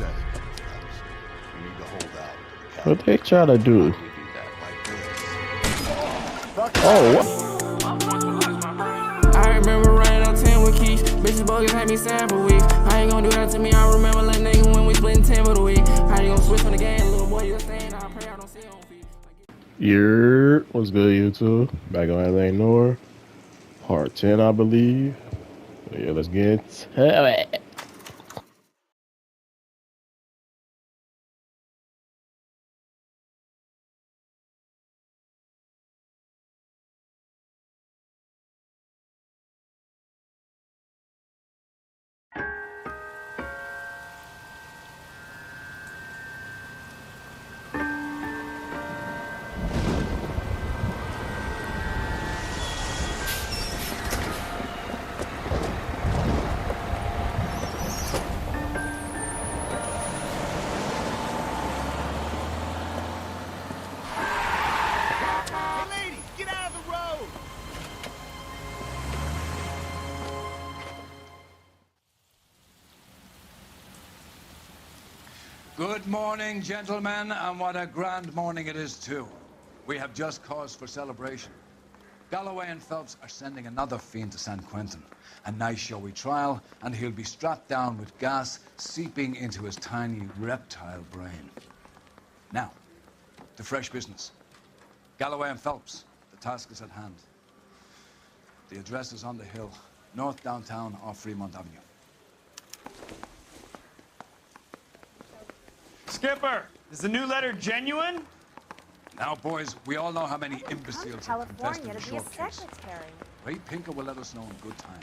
said it. You need to hold out. What they try to do? How do you do that? Like this. Oh, what? I remember running on 10 with Keys. Bitches bogus had me sad for weeks. How you gonna do that to me? I remember little nigga when we splitting 10 for the week. How you gonna switch on the game? Little boy, you a stain. I pray I don't see you on feet. What's good, YouTube? Back on that Noire. Part 10, I believe. Yeah, let's get to it. Hey, lady, get out of the road! Good morning, gentlemen, and what a grand morning it is, too. We have just cause for celebration. Galloway and Phelps are sending another fiend to San Quentin. A nice showy trial, and he'll be strapped down with gas seeping into his tiny reptile brain. Now, to fresh business. Galloway and Phelps, the task is at hand. The address is on the hill, north downtown off Fremont Avenue. Skipper, is the new letter genuine? Now, boys, we all know how many imbeciles have confessed in California the to be a short case. secretary. Ray Pinker will let us know in good time.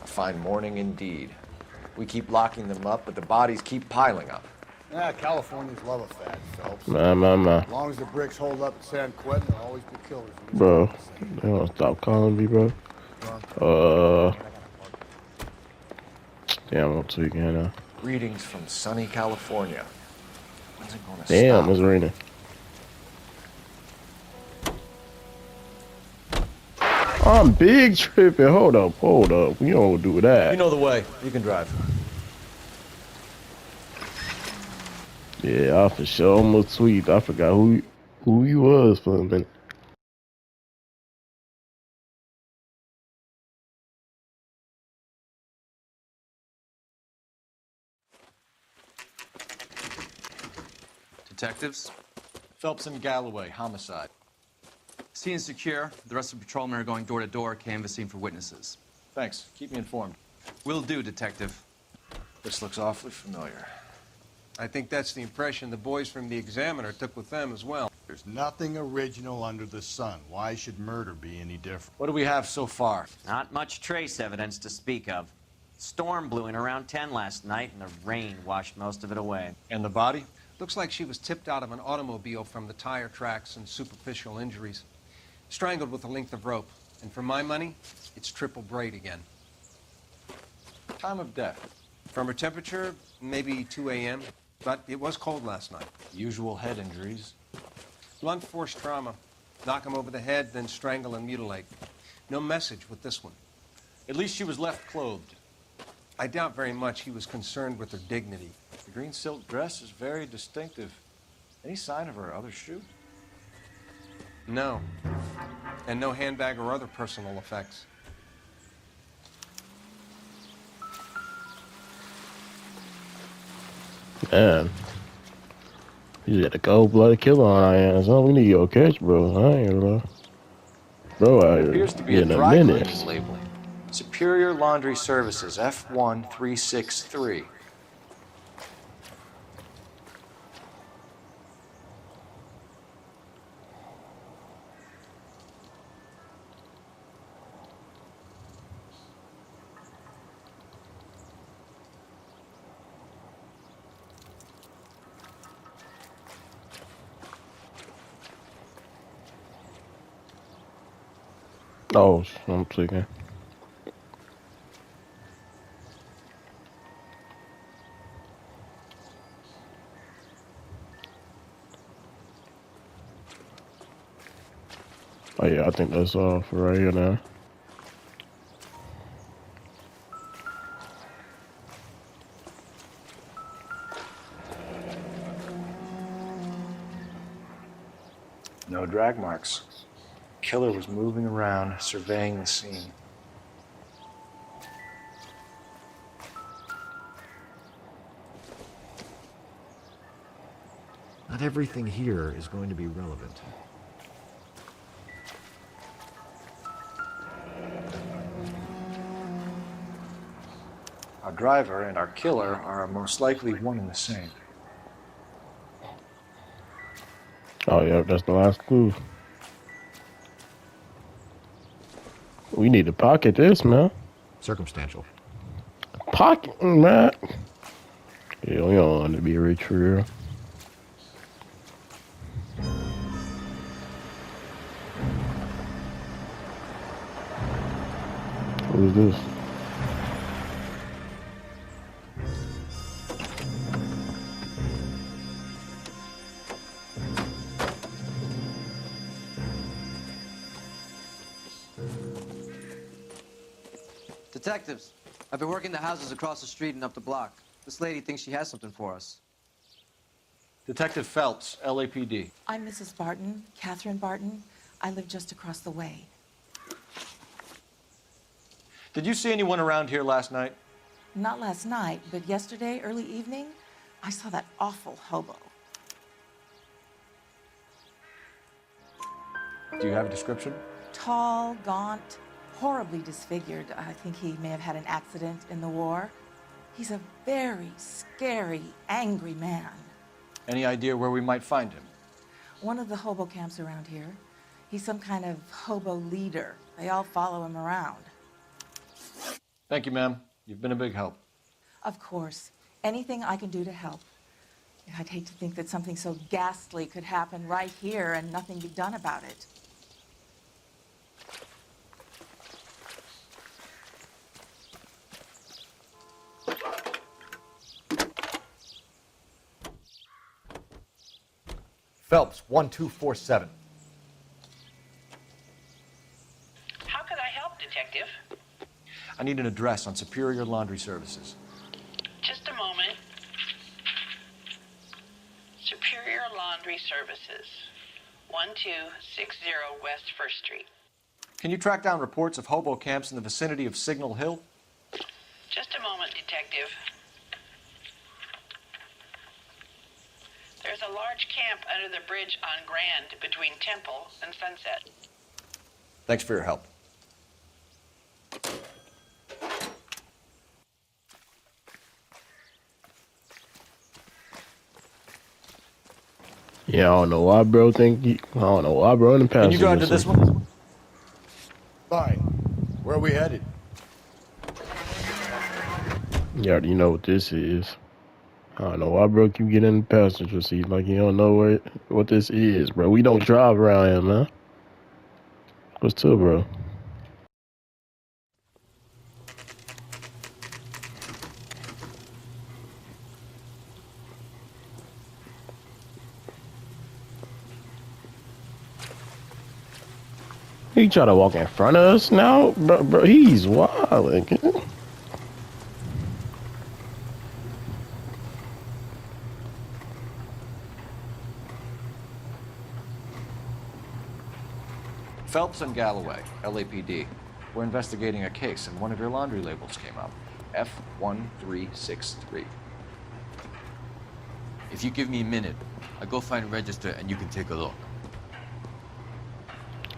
A fine morning indeed. We keep locking them up, but the bodies keep piling up. Yeah, Californians love a fat, Phelps. Man. As long as the bricks hold up at San Quentin, there'll always be killers. in this Bro, place. they don't stop calling me, bro. Damn, I'm tweaking now. Greetings from sunny California. When's it gonna Damn, stop? it's raining. I'm big tripping. Hold up. We don't do that. You know the way. You can drive. Yeah, I for sure almost tweet. I forgot who he was for a minute. Detectives, Phelps and Galloway, homicide. scene is secure. The rest of the patrolmen are going door to door, canvassing for witnesses. Thanks. Keep me informed. Will do, Detective. This looks awfully familiar. I think that's the impression the boys from the Examiner took with them as well. There's nothing original under the sun. Why should murder be any different? What do we have so far? Not much trace evidence to speak of. Storm blew in around 10 last night, and the rain washed most of it away. And the body? Looks like she was tipped out of an automobile from the tire tracks and superficial injuries. Strangled with a length of rope. And for my money, it's triple braid again. Time of death. From her temperature, maybe 2 a.m., but it was cold last night. Usual head injuries. Blunt force trauma. Knock him over the head, then strangle and mutilate. No message with this one. At least she was left clothed. I doubt very much he was concerned with her dignity. The green silk dress is very distinctive. Any sign of her other shoe? No. And no handbag or other personal effects. Man, you got a cold-blooded killer on our hands. Huh? We need your catch, bro. I ain't bro. Bro out here Appears to be a getting dry cleaning menace. labeling. Superior Laundry Services, F1363. Oh, I'm tweaking. Oh yeah, I think that's all for right here now. No drag marks. Killer was moving around, surveying the scene. Not everything here is going to be relevant. Our driver and our killer are most likely one and the same. Oh, yeah, that's the last clue. We need to pocket this, man. Circumstantial. Pocket, man. Yeah, we don't want to be rich for real. Who's this? Detectives, I've been working the houses across the street and up the block. This lady thinks she has something for us. Detective Phelps, LAPD. I'm Mrs. Barton, Catherine Barton. I live just across the way. Did you see anyone around here last night? Not last night, but yesterday, early evening, I saw that awful hobo. Do you have a description? Tall, gaunt, horribly disfigured. I think he may have had an accident in the war. He's a very scary, angry man. Any idea where we might find him? One of the hobo camps around here. He's some kind of hobo leader. They all follow him around. Thank you, ma'am. You've been a big help. Of course. Anything I can do to help. I'd hate to think that something so ghastly could happen right here and nothing be done about it. Phelps, 1247. How can I help, Detective? I need an address on Superior Laundry Services. Just a moment. Superior Laundry Services, 1260 West 1st Street. Can you track down reports of hobo camps in the vicinity of Signal Hill? Just a moment, Detective. There's a large camp under the bridge on Grand between Temple and Sunset. Thanks for your help. Yeah, I don't know why bro I don't know why bro in the past. Can you go into this one? Fine. Where are we headed? You already know what this is. I don't know why bro keep getting in the passenger seat like you don't know what this is, bro. We don't drive around here, man. What's up, bro? He try to walk in front of us now? Bro, he's wild. Phelps and Galloway, LAPD. We're investigating a case, and one of your laundry labels came up. F1363. If you give me a minute, I'll go find a register and you can take a look.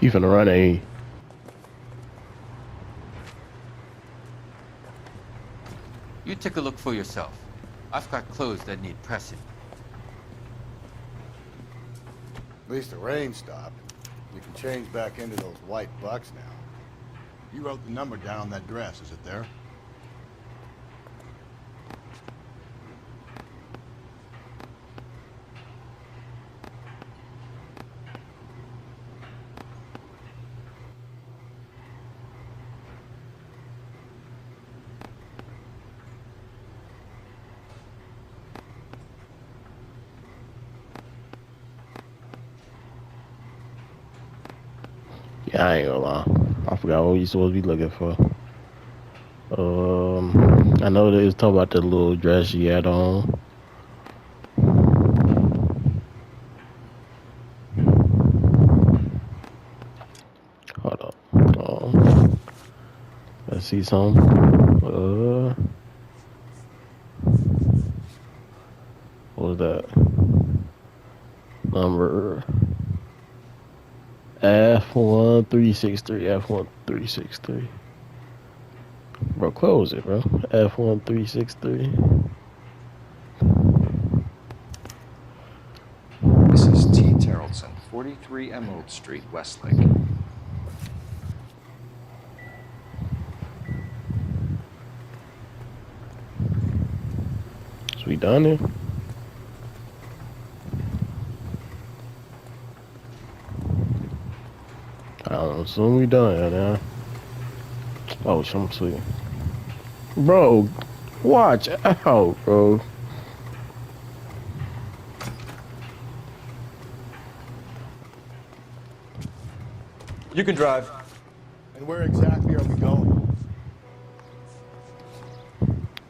You finna run a... You take a look for yourself. I've got clothes that need pressing. At least the rain stopped. You can change back into those white bucks now. You wrote the number down on that dress, is it there? Yeah, I ain't gonna lie. I forgot what you supposed to be looking for. I know they was talking about the little dress she had on. see something. What was that? Number F1363. F1363. Bro, close it, bro. F1363. Mrs. T. Terrellson, 43 Emerald Street, Westlake. So we done here? I don't know. Soon we done here now. Oh, some sweet. Bro, watch out, bro. You can drive. And where exactly are we going?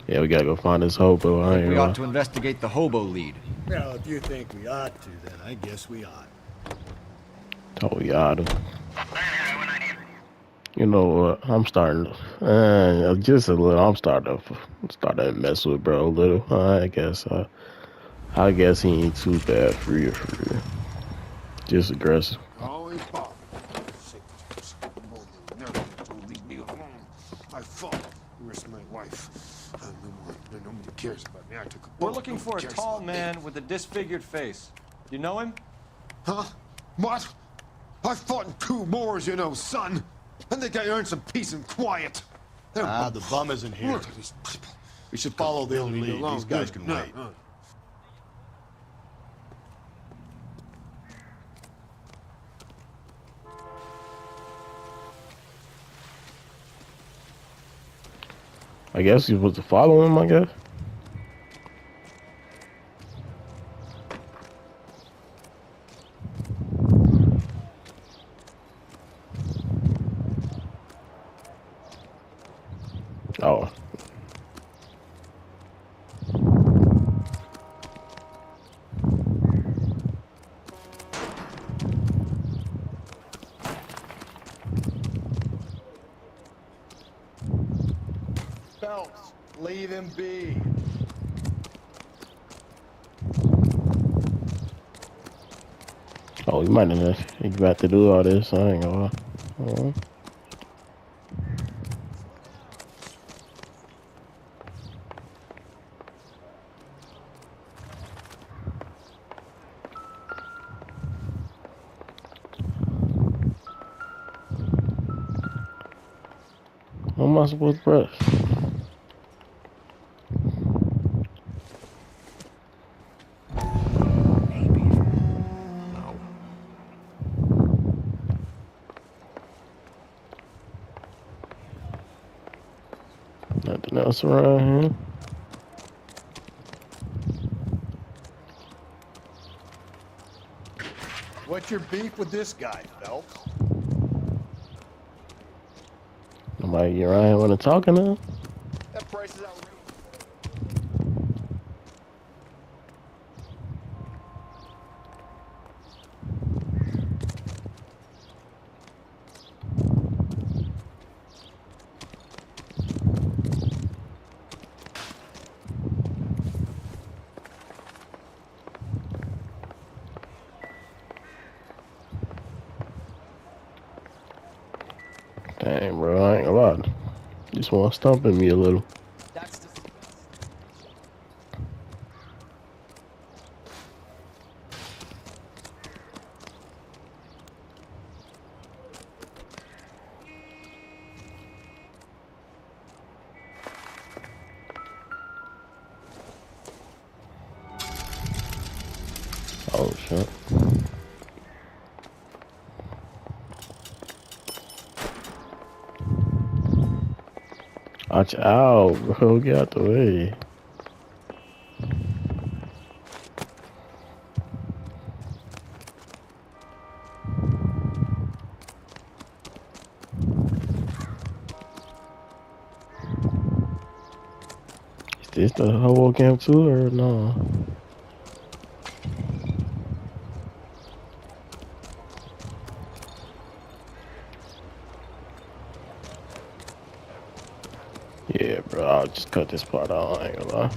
Yeah, we gotta go find this hobo. I ain't We gonna ought to investigate the hobo lead. Well, if you think we ought to, then I guess we ought. Oh, we oughta. You know what? I'm starting just a little. I'm starting to mess with bro a little. I guess he ain't too bad for you. Just aggressive. Always bother. Never told leave me alone. My fault. You risked my wife. Nobody cares about me. I took a We're bullet. looking for a Nobody cares tall about me. man with a disfigured face. You know him? Huh? What? I fought in 2 wars, you know, son. I think I earned some peace and quiet. The bum isn't here. Look at these people. We should follow the lead. These guys can wait. I guess you're supposed to follow him, I guess. Oh. Phelps, leave him be. Oh, you might have got to do all this. I ain't gonna lie. How am I supposed to press? Nothing else around here. What's your beef with this guy, Phelps? Nobody get around here when they're talking now. That price is outrageous. Dang, bro, I ain't gonna lie. Just want to stomp at me a little. Oh, shit. Watch out, bro. Get out the way. Is this the hobo camp too, or no? Yeah, bro, I'll just cut this part out. I ain't gonna lie.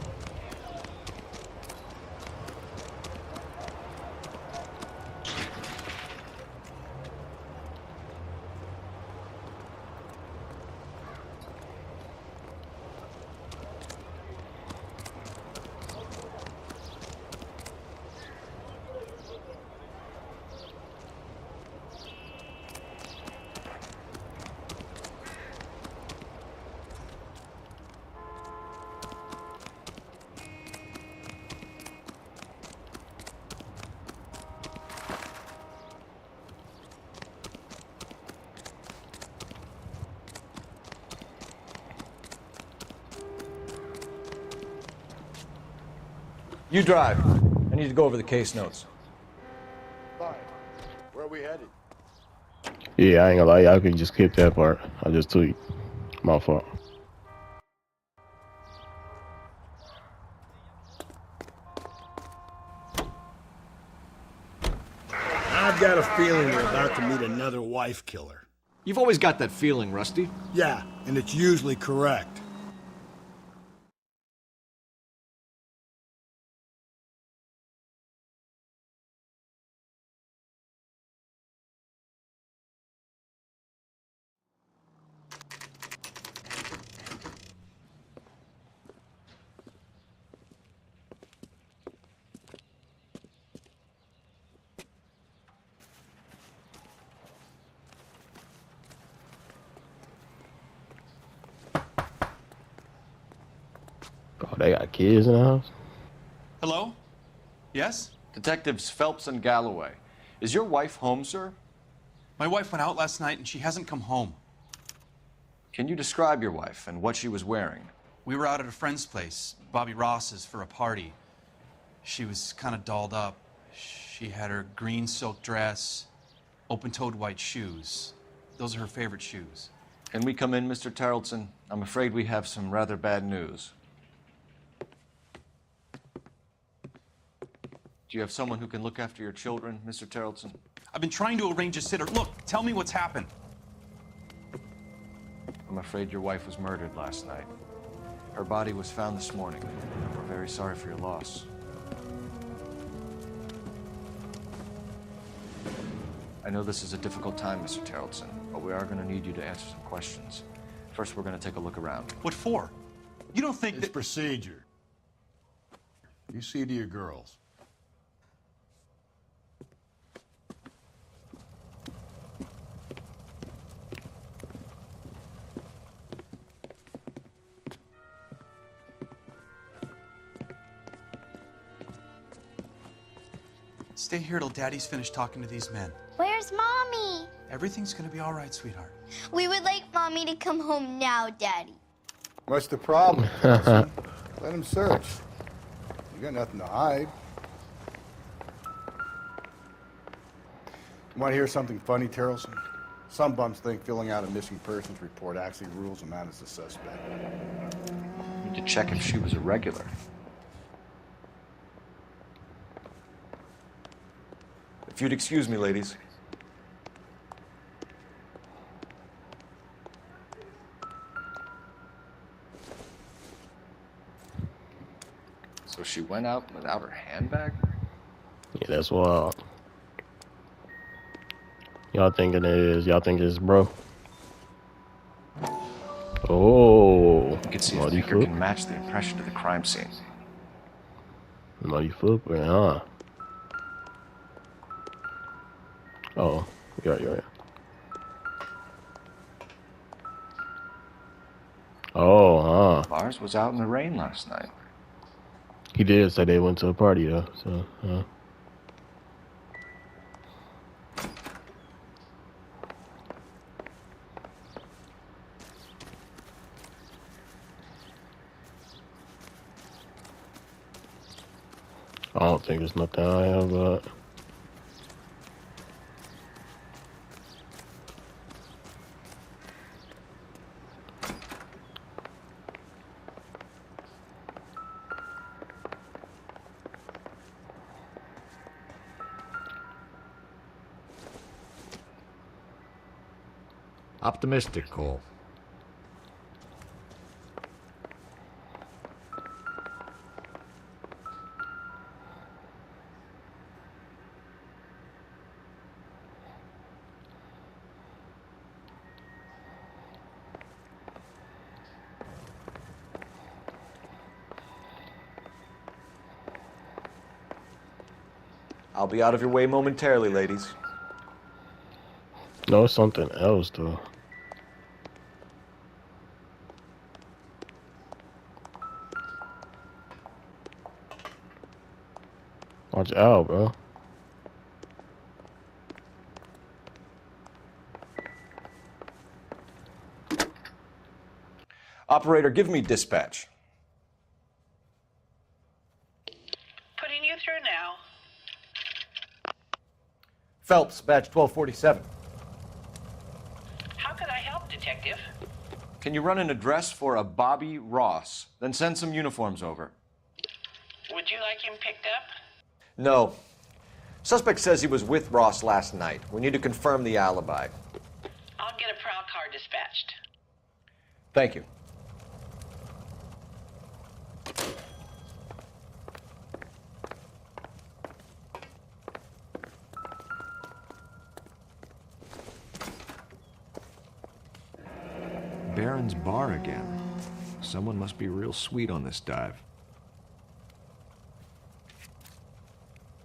You drive. I need to go over the case notes. Fine. Where are we headed? Yeah, I ain't gonna lie. Y'all can just skip that part. I just tweet. My fault. I've got a feeling we're about to meet another wife killer. You've always got that feeling, Rusty. Yeah, and it's usually correct. Oh, they got kids in the house? Hello? Yes? Detectives Phelps and Galloway. Is your wife home, sir? My wife went out last night and she hasn't come home. Can you describe your wife and what she was wearing? We were out at a friend's place, Bobby Ross's, for a party. She was kind of dolled up. She had her green silk dress, open-toed white shoes. Those are her favorite shoes. Can we come in, Mr. Tarleton? I'm afraid we have some rather bad news. Do you have someone who can look after your children, Mr. Tarleton? I've been trying to arrange a sitter. Look, tell me what's happened. I'm afraid your wife was murdered last night. Her body was found this morning. We're very sorry for your loss. I know this is a difficult time, Mr. Tarleton, but we are going to need you to answer some questions. First, we're going to take a look around. What for? You don't think It's procedure. You see to your girls. Stay here till Daddy's finished talking to these men. Where's Mommy? Everything's gonna be all right, sweetheart. We would like Mommy to come home now, Daddy. What's the problem, Tarleton? Let him search. You got nothing to hide. Want to hear something funny, Tarleton? Some bums think filling out a missing persons report actually rules them out as a suspect. We need to check if she was a regular. If you'd excuse me, ladies. So she went out without her handbag? Yeah, that's wild. Y'all thinking it is? Y'all think it's bro? Oh, You can see the finger can match the impression of the crime scene. Muddy footprint, huh? Oh, yeah. Oh, huh. Lars was out in the rain last night. He did say they went to a party, though, so, I don't think there's nothing I have, but... Optimistic, Cole. I'll be out of your way momentarily, ladies. No, it's something else, though. Watch out, bro. Operator, give me dispatch. Putting you through now. Phelps, badge 1247. How can I help, Detective? Can you run an address for a Bobby Ross? Then send some uniforms over. Would you like him picked up? No. Suspect says he was with Ross last night. We need to confirm the alibi. I'll get a prowl car dispatched. Thank you. Barron's Bar again. Someone must be real sweet on this dive.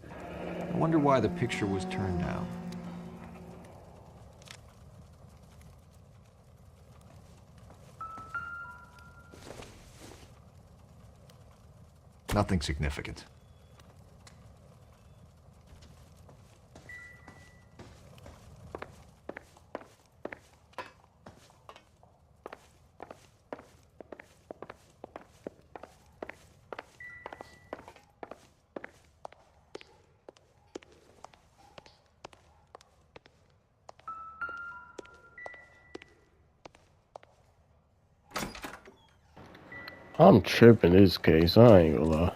I wonder why the picture was turned down. Nothing significant. I'm tripping this case. I ain't gonna lie.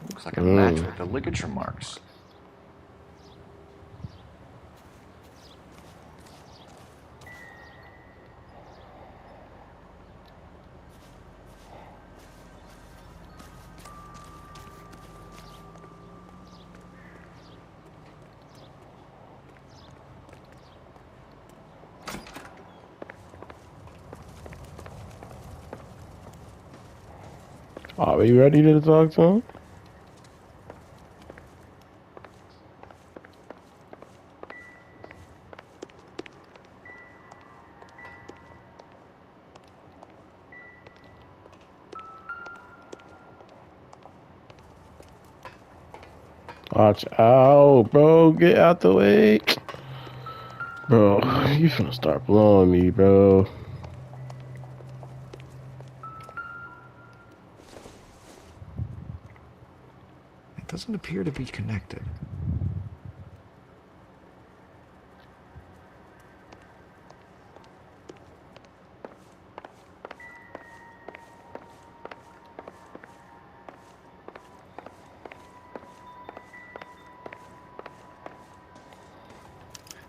Looks like a match with the ligature marks. Are we ready to talk to him? Watch out, bro. Get out the way. Bro, you finna start blowing me, bro. It doesn't appear to be connected.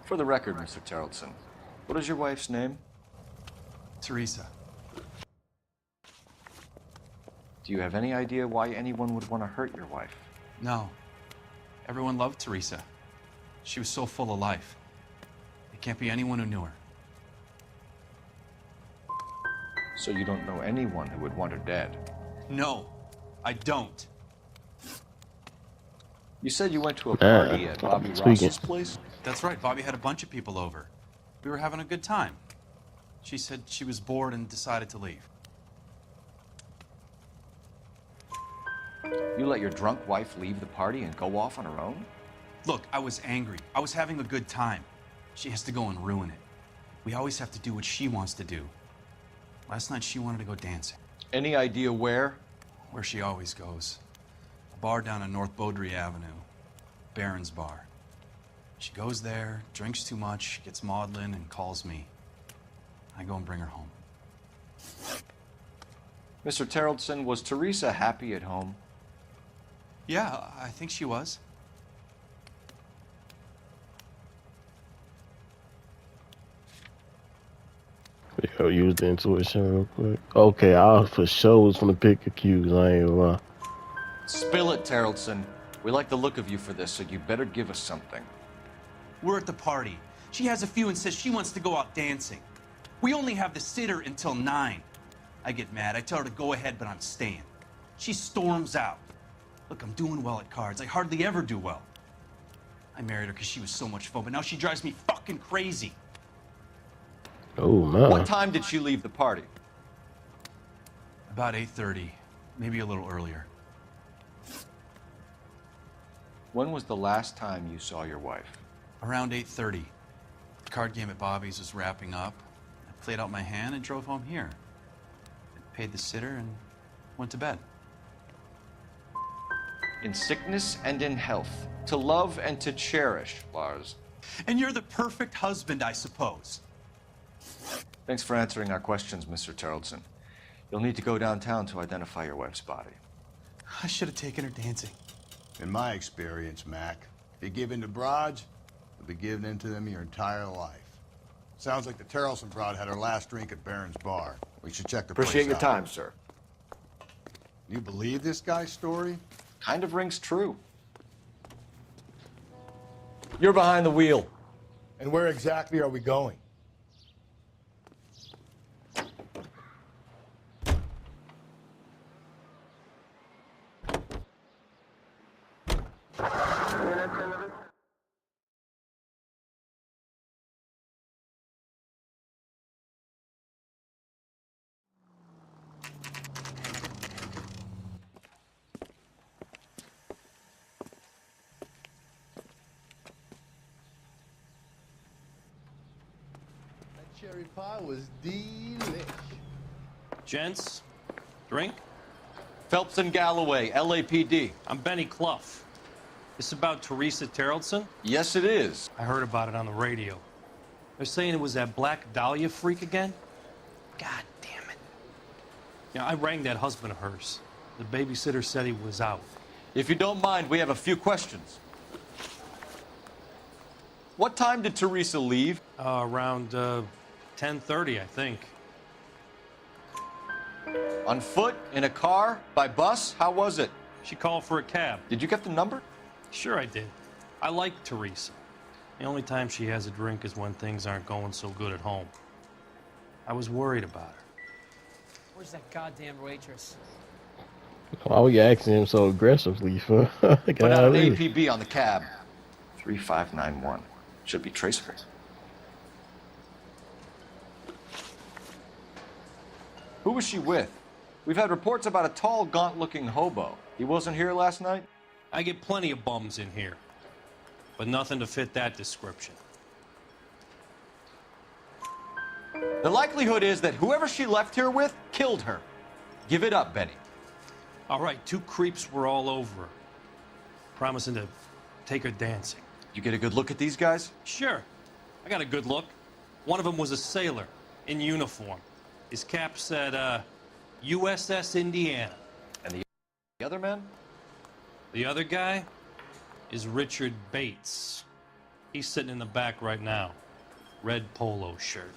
For the record, Mr. Terrelson, what is your wife's name? Teresa. Do you have any idea why anyone would want to hurt your wife? No. Everyone loved Teresa. She was so full of life. It can't be anyone who knew her. So you don't know anyone who would want her dead? No, I don't. You said you went to a party at Bobby Ross's place? That's right. Bobby had a bunch of people over. We were having a good time. She said she was bored and decided to leave. You let your drunk wife leave the party and go off on her own? Look, I was angry. I was having a good time. She has to go and ruin it. We always have to do what she wants to do. Last night she wanted to go dancing. Any idea where? Where she always goes. A bar down on North Beaudry Avenue. Barron's Bar. She goes there, drinks too much, gets maudlin, and calls me. I go and bring her home. Mr. Terrelson, was Teresa happy at home? Yeah, I think she was. Yo, use the intuition real quick. Okay, I for sure was gonna pick a Q's. I ain't gonna lie. Spill it, Terrelson. We like the look of you for this, so you better give us something. We're at the party. She has a few and says she wants to go out dancing. We only have the sitter until 9. I get mad. I tell her to go ahead, but I'm staying. She storms out. Look, I'm doing well at cards. I hardly ever do well. I married her because she was so much fun, but now she drives me fucking crazy. Oh, man. What time did she leave the party? About 8:30, maybe a little earlier. When was the last time you saw your wife? Around 8:30. The card game at Bobby's was wrapping up. I played out my hand and drove home here. I paid the sitter and went to bed. In sickness and in health, to love and to cherish, Lars. And you're the perfect husband, I suppose. Thanks for answering our questions, Mr. Tarleton. You'll need to go downtown to identify your wife's body. I should have taken her dancing. In my experience, Mac, if you give in to broads, you'll be giving in to them your entire life. Sounds like the Tarleton broad had her last drink at Barron's Bar. We should check the place Appreciate your out. time, sir. You believe this guy's story? Kind of rings true. You're behind the wheel. And where exactly are we going? Cherry pie was delish. Gents, drink? Phelps and Galloway, LAPD. I'm Benny Clough. This about Teresa Tarleton? Yes, it is. I heard about it on the radio. They're saying it was that Black Dahlia freak again? God damn it. Yeah, I rang that husband of hers. The babysitter said he was out. If you don't mind, we have a few questions. What time did Teresa leave? Around 10:30, I think. On foot? In a car? By bus? How was it? She called for a cab. Did you get the number? Sure I did. I like Teresa. The only time she has a drink is when things aren't going so good at home. I was worried about her. Where's that goddamn waitress? Why were you asking him so aggressively for? Put out an APB on the cab. 3591. Should be traceable. Who was she with? We've had reports about a tall, gaunt-looking hobo. He wasn't here last night? I get plenty of bums in here, but nothing to fit that description. The likelihood is that whoever she left here with killed her. Give it up, Benny. All right, 2 creeps were all over her, promising to take her dancing. You get a good look at these guys? Sure. I got a good look. One of them was a sailor in uniform. His cap said, USS Indiana. And the other man? The other guy is Richard Bates. He's sitting in the back right now. Red polo shirt.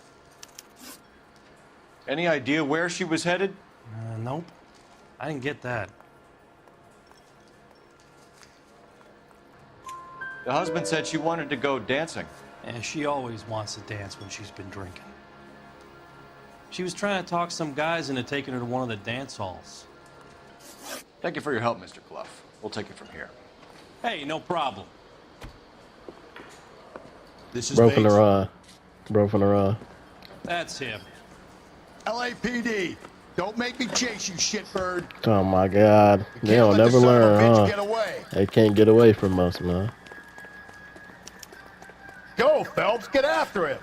Any idea where she was headed? Nope. I didn't get that. The husband said she wanted to go dancing. And she always wants to dance when she's been drinking. She was trying to talk some guys into taking her to one of the dance halls. Thank you for your help, Mr. Clough. We'll take it from here. Hey, no problem. This is Bro from Bates. the Bro from the That's him. LAPD. Don't make me chase you, shitbird. Oh my God. They don't never learn, huh? Get away. They can't get away from us, man. Go, Phelps. Get after him.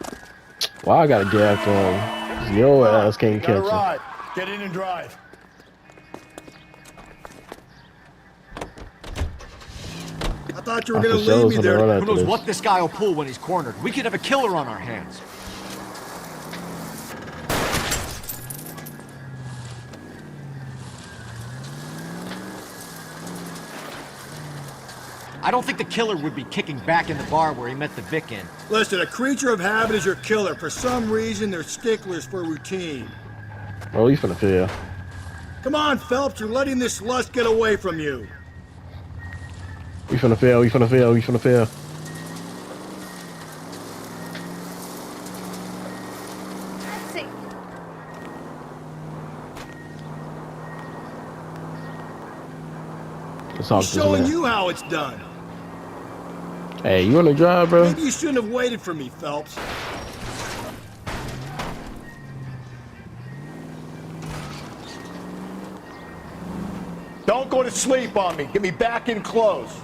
Why I gotta get after him? Your ass can't catch him. Ride. Get in and drive. I thought you were I gonna for sure leave was me gonna there. run Who after knows this. what This guy will pull when he's cornered. We could have a killer on our hands. I don't think the killer would be kicking back in the bar where he met the Vic in. Listen, a creature of habit is your killer. For some reason, they're sticklers for routine. Oh, you finna fail. Come on, Phelps, you're letting this lust get away from you. You finna fail. You finna fail. You finna fail. Let's talk He's to this showing man. you how it's done. Hey, you wanna drive, bro? Maybe you shouldn't have waited for me, Phelps. Don't go to sleep on me. Get me back in close.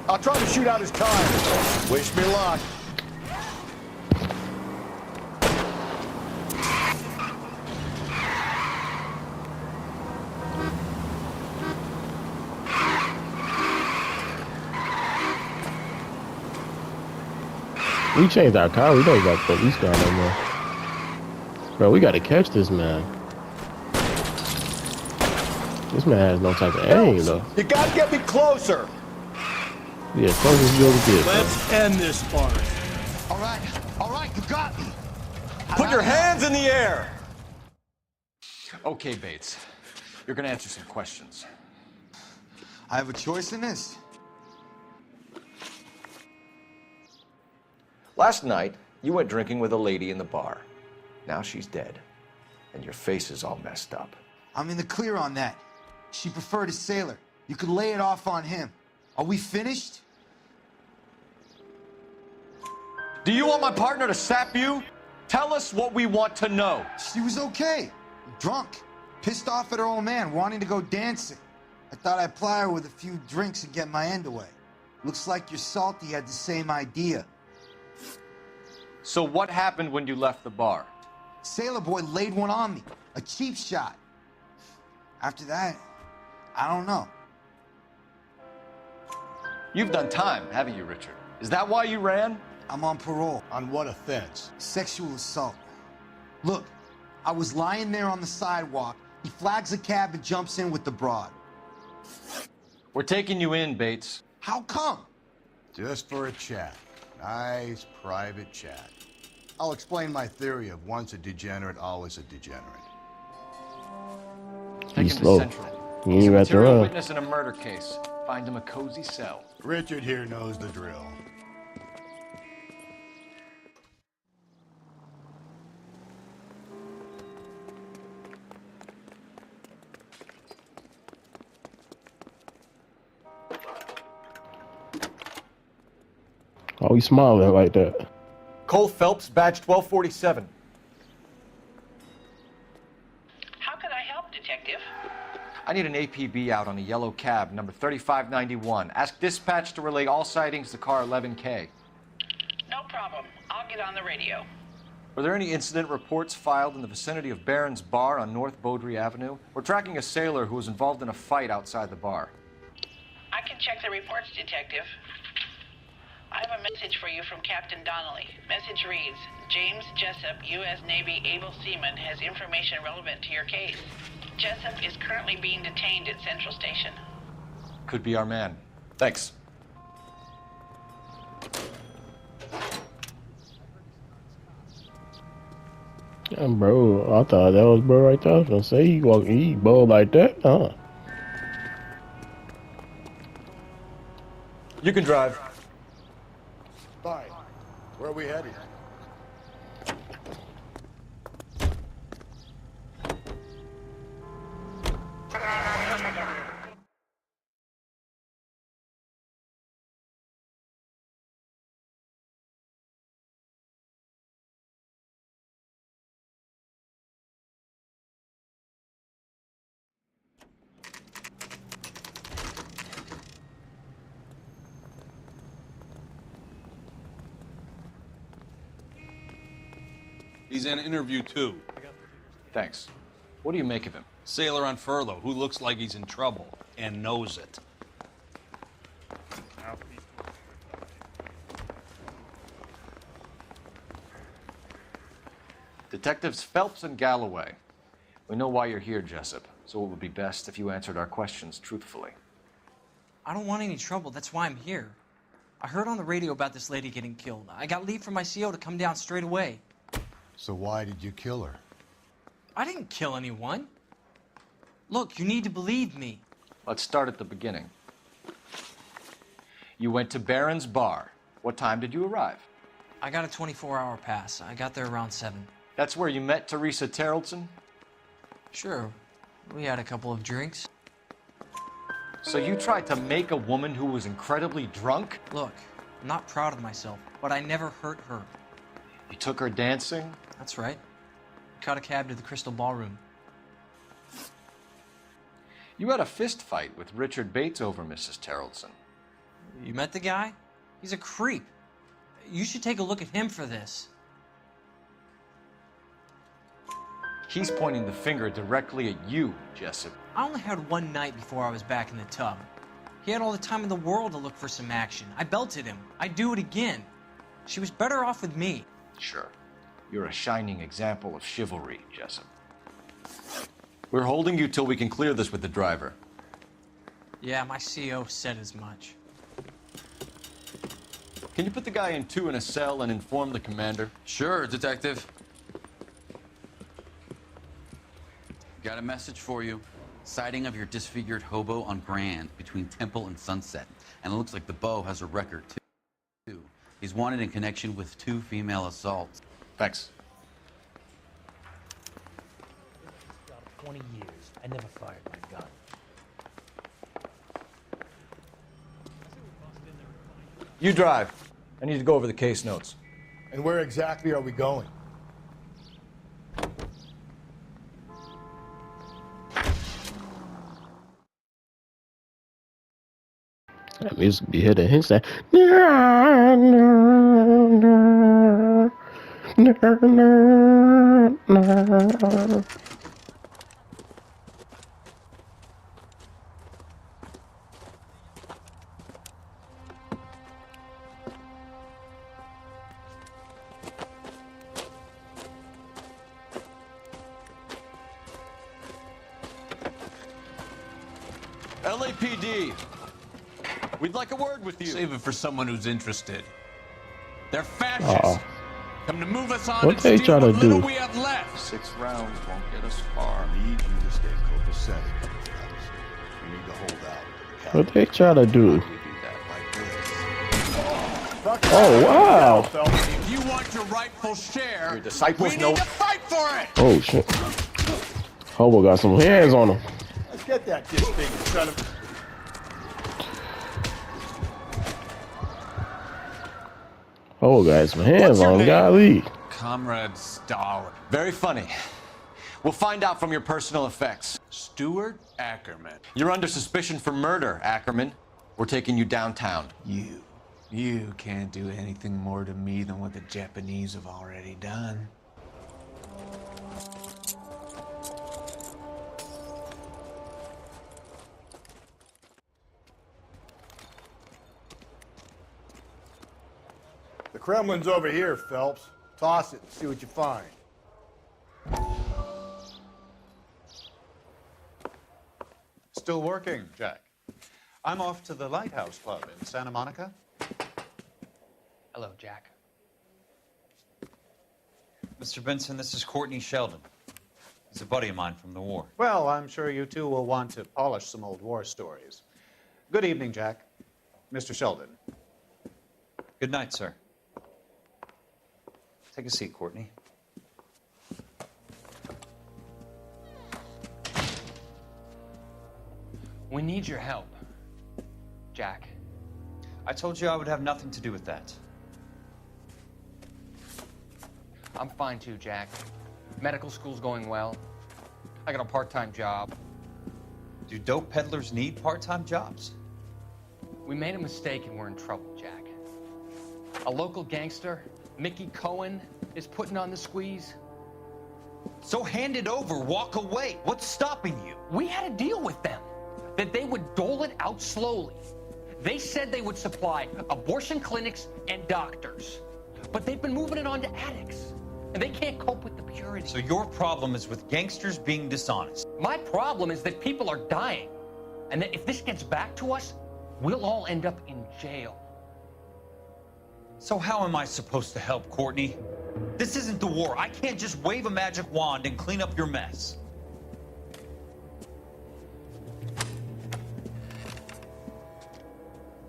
I'll try to shoot out his tires. Wish me luck. We changed our car. We don't got police car no more. Bro, we gotta catch this man. This man has no type of aim, though. You gotta get me closer. Yeah, close as you ever get. Let's end this farce. All right, you got me. Put your hands in the air. Okay, Bates. You're gonna answer some questions. I have a choice in this. Last night, you went drinking with a lady in the bar. Now she's dead, and your face is all messed up. I'm in the clear on that. She preferred a sailor. You could lay it off on him. Are we finished? Do you want my partner to sap you? Tell us what we want to know. She was okay. Drunk. Pissed off at her old man, wanting to go dancing. I thought I'd ply her with a few drinks and get my end away. Looks like your Salty had the same idea. So what happened when you left the bar? Sailor boy laid one on me. A cheap shot. After that, I don't know. You've done time, haven't you, Richard? Is that why you ran? I'm on parole. On what offense? Sexual assault. Look, I was lying there on the sidewalk. He flags a cab and jumps in with the broad. We're taking you in, Bates. How come? Just for a chat. Nice private chat. I'll explain my theory of once a degenerate, always a degenerate. He's slow. He ain't got to Material run. witness in a murder case. Find him a cozy cell. Richard here knows the drill. Oh, he's smiling like that. Cole Phelps, badge 1247. How can I help, Detective? I need an APB out on a yellow cab, number 3591. Ask dispatch to relay all sightings to car 11K. No problem. I'll get on the radio. Were there any incident reports filed in the vicinity of Barron's Bar on North Beaudry Avenue? We're tracking a sailor who was involved in a fight outside the bar. I can check the reports, Detective. I have a message for you from Captain Donnelly. Message reads, James Jessup, U.S. Navy able seaman, has information relevant to your case. Jessup is currently being detained at Central Station. Could be our man. Thanks. Yeah, bro, I thought that was bro right there. I was gonna say he bold like that, huh? You can drive. Fine. Where are we headed? He's in interview 2. Thanks. What do you make of him? Sailor on furlough who looks like he's in trouble and knows it. Detectives Phelps and Galloway. We know why you're here, Jessup, so it would be best if you answered our questions truthfully. I don't want any trouble. That's why I'm here. I heard on the radio about this lady getting killed. I got leave from my CO to come down straight away. So why did you kill her? I didn't kill anyone. Look, you need to believe me. Let's start at the beginning. You went to Barron's Bar. What time did you arrive? I got a 24-hour pass. I got there around 7. That's where you met Teresa Terrelson? Sure. We had a couple of drinks. So you tried to make a woman who was incredibly drunk? Look, I'm not proud of myself, but I never hurt her. You took her dancing? That's right. Caught a cab to the Crystal Ballroom. You had a fist fight with Richard Bates over Mrs. Terrelson. You met the guy? He's a creep. You should take a look at him for this. He's pointing the finger directly at you, Jessup. I only had one night before I was back in the tub. He had all the time in the world to look for some action. I belted him. I'd do it again. She was better off with me. Sure. You're a shining example of chivalry, Jessup. We're holding you till we can clear this with the driver. Yeah, my CO said as much. Can you put the guy in 2 in a cell and inform the commander? Sure, Detective. Got a message for you. Sighting of your disfigured hobo on Grand between Temple and Sunset. And it looks like the Beau has a record, too. He's wanted in connection with 2 female assaults. Thanks. 20 years. I never fired my gun. You drive. I need to go over the case notes. And where exactly are we going? That music be hitting his side. LAPD. We'd like a word with you. Save it for someone who's interested. They're fascists. Come to move us on What and they steal tryna what little do? we have left. 6 rounds won't get us far. I need you to stay copacetic. You need to hold out. What they try to do? You do that like this. Oh, wow. If you want your rightful share, Your disciples we know. need to fight for it. Oh, shit. Hobo got some hands on him. Let's get that disfigured son of. Oh, got some hands on him. Golly. Comrade Stalin. Very funny. We'll find out from your personal effects. Stuart Ackerman. You're under suspicion for murder, Ackerman. We're taking you downtown. You can't do anything more to me than what the Japanese have already done. The Kremlin's over here, Phelps. Toss it and see what you find. Still working, Jack. I'm off to the Lighthouse Club in Santa Monica. Hello, Jack. Mr. Benson, this is Courtney Sheldon. He's a buddy of mine from the war. Well, I'm sure you two will want to polish some old war stories. Good evening, Jack. Mr. Sheldon. Good night, sir. Take a seat, Courtney. We need your help, Jack. I told you I would have nothing to do with that. I'm fine too, Jack. Medical school's going well. I got a part-time job. Do dope peddlers need part-time jobs? We made a mistake and we're in trouble, Jack. A local gangster, Mickey Cohen, is putting on the squeeze. So hand it over, walk away. What's stopping you? We had a deal with them that they would dole it out slowly. They said they would supply abortion clinics and doctors, but they've been moving it on to addicts, and they can't cope with the purity. So your problem is with gangsters being dishonest. My problem is that people are dying, and that if this gets back to us, we'll all end up in jail. So how am I supposed to help, Courtney? This isn't the war. I can't just wave a magic wand and clean up your mess.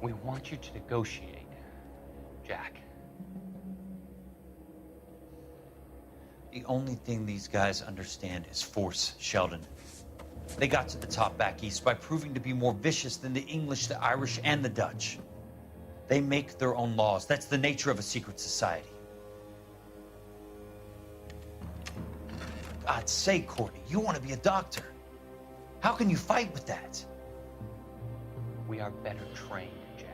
We want you to negotiate, Jack. The only thing these guys understand is force, Sheldon. They got to the top back east by proving to be more vicious than the English, the Irish, and the Dutch. They make their own laws. That's the nature of a secret society. God's sake, Courtney, you want to be a doctor. How can you fight with that? We are better trained, Jack.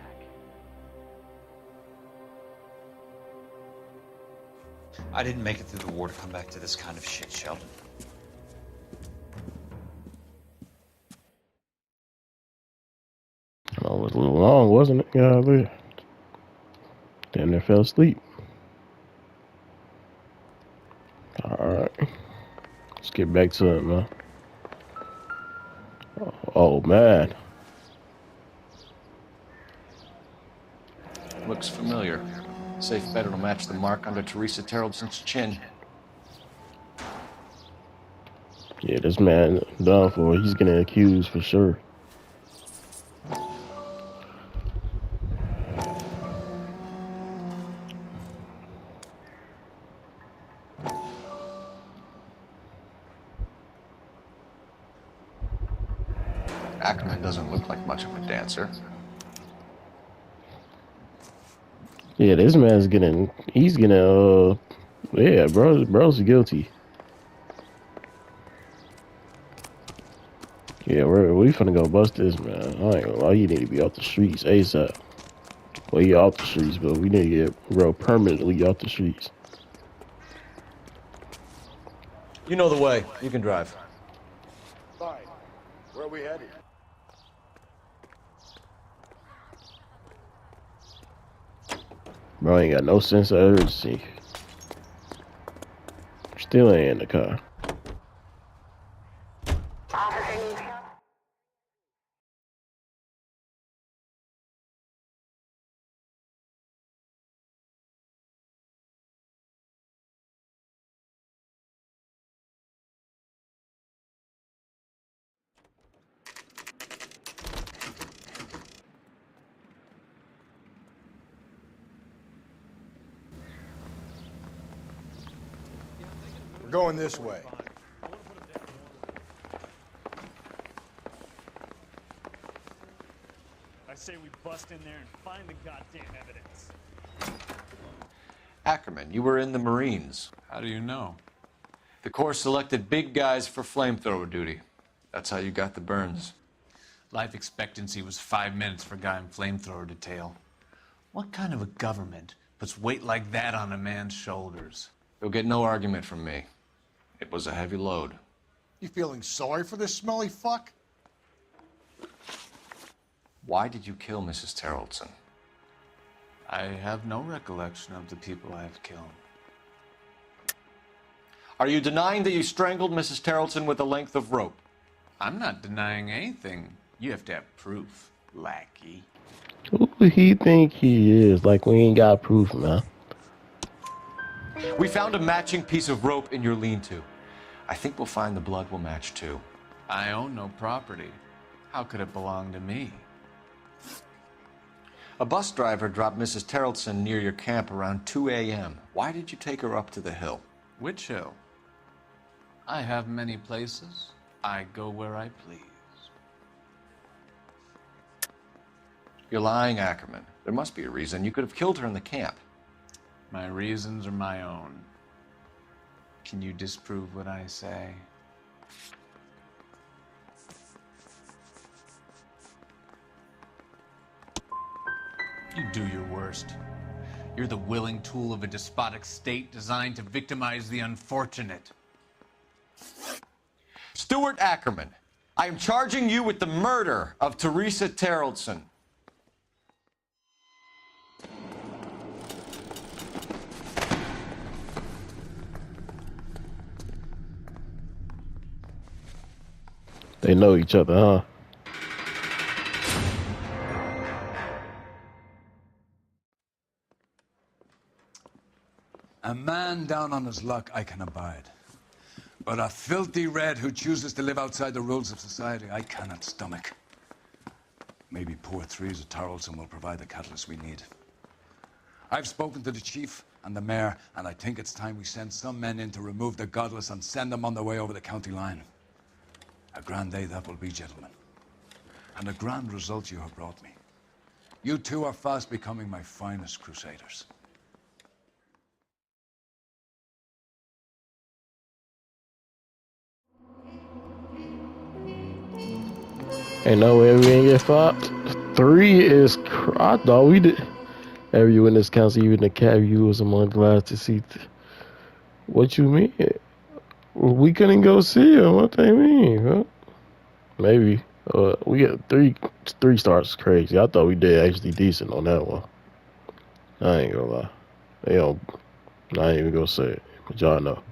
I didn't make it through the war to come back to this kind of shit, Sheldon. Oh, it was a little long, wasn't it? Golly. Damn near fell asleep. Alright. Let's get back to it, man. Oh, man. Looks familiar. Safe bet it'll match the mark under Teresa Terrelson's chin. Yeah, this man done for. He's getting accused for sure. Ackerman doesn't look like much of a dancer. Yeah, this man's getting. He's getting. Yeah, bro's guilty. Yeah, we finna go bust this man. I ain't gonna lie, you need to be off the streets ASAP. Well, you off the streets, but we need to get bro permanently off the streets. You know the way. You can drive. Fine. Where are we headed? Bro ain't got no sense of urgency. Still ain't in the car. We're going this way. I say we bust in there and find the goddamn evidence. Ackerman, you were in the Marines. How do you know? The Corps selected big guys for flamethrower duty. That's how you got the burns. Life expectancy was 5 minutes for a guy in flamethrower detail. What kind of a government puts weight like that on a man's shoulders? You'll get no argument from me. It was a heavy load. You feeling sorry for this smelly fuck? Why did you kill Mrs. Terrelson? I have no recollection of the people I have killed. Are you denying that you strangled Mrs. Terrelson with a length of rope? I'm not denying anything. You have to have proof, lackey. Who do he think he is? Like, we ain't got proof, man. We found a matching piece of rope in your lean-to. I think we'll find the blood will match too. I own no property. How could it belong to me? A bus driver dropped Mrs. Terrelson near your camp around 2 a.m. Why did you take her up to the hill? Which hill? I have many places. I go where I please. You're lying, Ackerman. There must be a reason. You could have killed her in the camp. My reasons are my own. Can you disprove what I say? You do your worst. You're the willing tool of a despotic state designed to victimize the unfortunate. Stuart Ackerman, I am charging you with the murder of Teresa Terrelson. They know each other, huh? A man down on his luck I can abide. But a filthy red who chooses to live outside the rules of society, I cannot stomach. Maybe poor Teresa Terrelson will provide the catalyst we need. I've spoken to the chief and the mayor, and I think it's time we send some men in to remove the godless and send them on their way over the county line. A grand day that will be, gentlemen. And a grand result you have brought me. You two are fast becoming my finest crusaders. Ain't no way we ain't get fucked. 3 is. I thought we did. Every you in this council, even the cab, you was among the last to see. What you mean? We couldn't go see him. What they mean? Huh? Maybe. We get 3 stars. Crazy. I thought we did actually decent on that one. I ain't gonna lie. They don't. I ain't even gonna say it, but y'all know.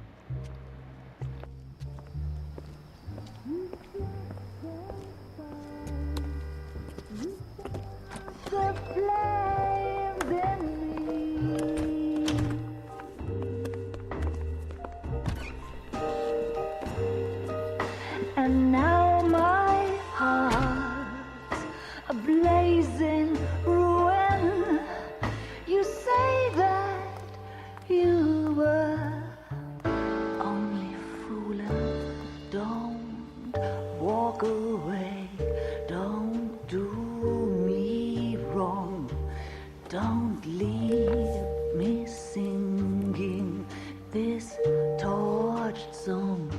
And now my heart's a blazing ruin. You say that you were only fooling. Don't walk away. Don't do me wrong. Don't leave me singing this torched song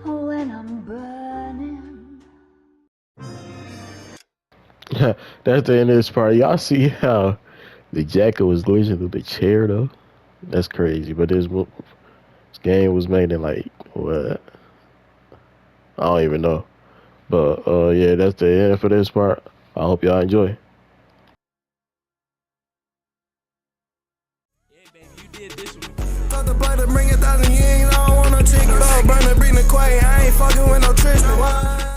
when I'm burning. That's the end of this part. Y'all see how the jacket was glitching through the chair though? That's crazy. But this game was made in like what? I don't even know. But yeah, that's the end for this part. I hope y'all enjoy. Bring 1,000 yings, I don't want no chicken. Burn the Quay, I ain't fucking with no Tristan.